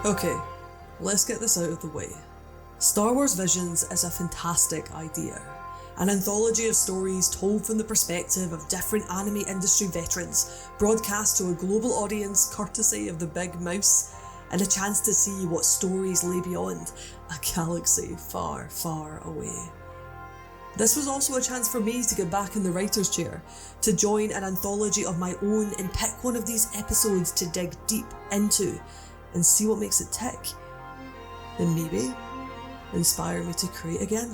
Okay, let's get this out of the way. Star Wars Visions is a fantastic idea. An anthology of stories told from the perspective of different anime industry veterans, broadcast to a global audience courtesy of the Big Mouse, and a chance to see what stories lay beyond a galaxy far, far away. This was also a chance for me to get back in the writer's chair, to join an anthology of my own and pick one of these episodes to dig deep into and see what makes it tick, and maybe inspire me to create again.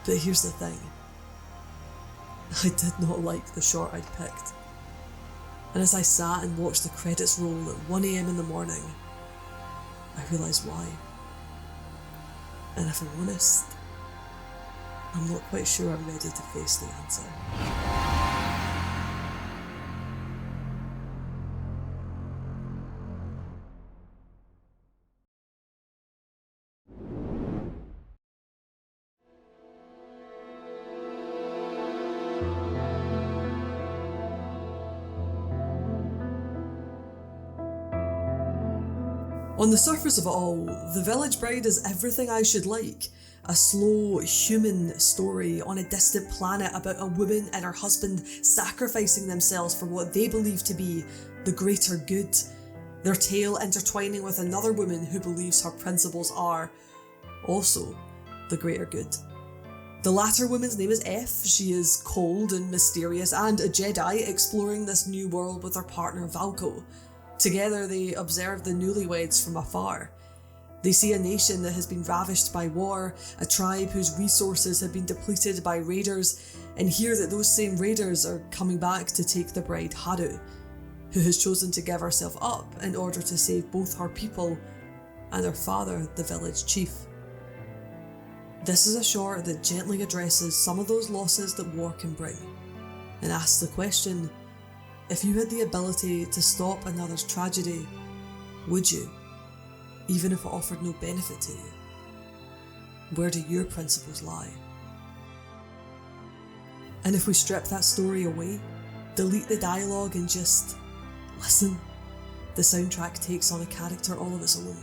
But here's the thing, I did not like the short I'd picked, and as I sat and watched the credits roll at 1 AM in the morning, I realised why. And if I'm honest, I'm not quite sure I'm ready to face the answer. On the surface of it all, The Village Bride is everything I should like. A slow, human story on a distant planet about a woman and her husband sacrificing themselves for what they believe to be the greater good. Their tale intertwining with another woman who believes her principles are also the greater good. The latter woman's name is F. She is cold and mysterious and a Jedi exploring this new world with her partner Valko. Together they observe the newlyweds from afar. They see a nation that has been ravished by war, a tribe whose resources have been depleted by raiders, and hear that those same raiders are coming back to take the bride Haru, who has chosen to give herself up in order to save both her people and her father, the village chief. This is a short that gently addresses some of those losses that war can bring, and asks the question, if you had the ability to stop another's tragedy, would you? Even if it offered no benefit to you? Where do your principles lie? And if we strip that story away, delete the dialogue and just listen, the soundtrack takes on a character all of its own.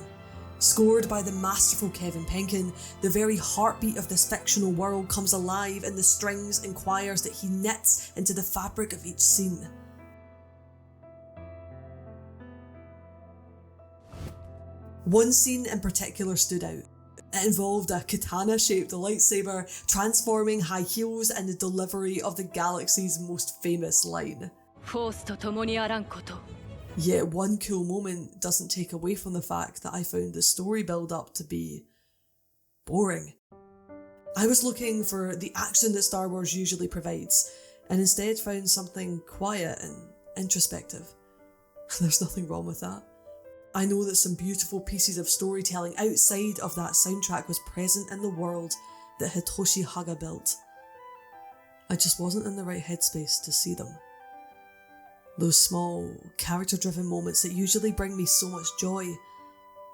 Scored by the masterful Kevin Penkin, the very heartbeat of this fictional world comes alive in the strings and choirs that he knits into the fabric of each scene. One scene in particular stood out. It involved a katana-shaped lightsaber transforming high heels and the delivery of the galaxy's most famous line. Yet one cool moment doesn't take away from the fact that I found the story build-up to be boring. I was looking for the action that Star Wars usually provides, and instead found something quiet and introspective. There's nothing wrong with that. I know that some beautiful pieces of storytelling outside of that soundtrack was present in the world that Hitoshi Haga built. I just wasn't in the right headspace to see them. Those small, character-driven moments that usually bring me so much joy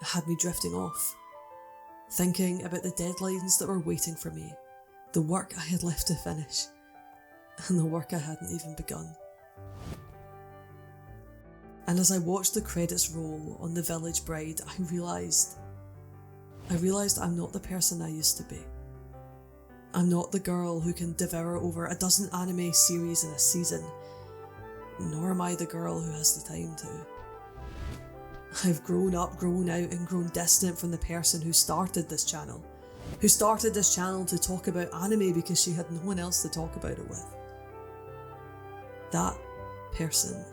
had me drifting off, thinking about the deadlines that were waiting for me, the work I had left to finish, and the work I hadn't even begun. And as I watched the credits roll on The Village Bride, I realised I'm not the person I used to be. I'm not the girl who can devour over a dozen anime series in a season, nor am I the girl who has the time to. I've grown up, grown out, and grown distant from the person who started this channel to talk about anime because she had no one else to talk about it with. That person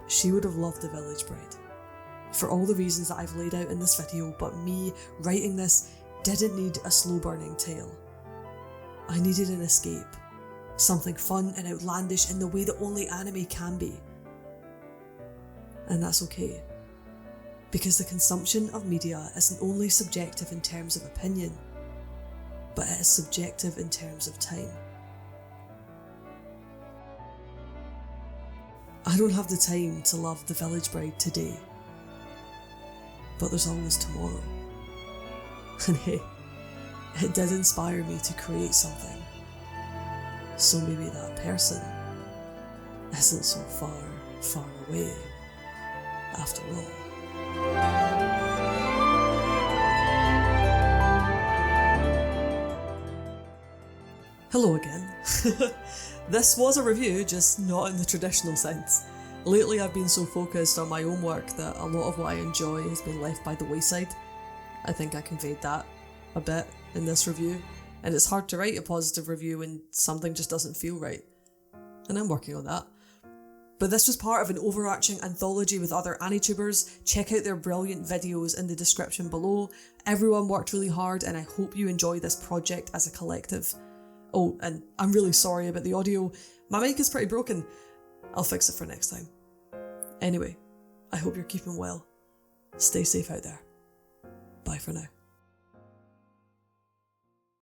she would have loved The Village Bride, for all the reasons that I've laid out in this video, but me writing this didn't need a slow burning tale. I needed an escape, something fun and outlandish in the way that only anime can be. And that's okay, because the consumption of media isn't only subjective in terms of opinion, but it is subjective in terms of time. I don't have the time to love The Village Bride today, but there's always tomorrow. And hey, it did inspire me to create something. So maybe that person isn't so far, far away after all. Hello again. This was a review, just not in the traditional sense. Lately I've been so focused on my own work that a lot of what I enjoy has been left by the wayside. I think I conveyed that a bit in this review, and it's hard to write a positive review when something just doesn't feel right. And I'm working on that. But this was part of an overarching anthology with other anitubers. Check out their brilliant videos in the description below. Everyone worked really hard, and I hope you enjoy this project as a collective. Oh, and I'm really sorry about the audio. My mic is pretty broken. I'll fix it for next time. Anyway, I hope you're keeping well. Stay safe out there. Bye for now.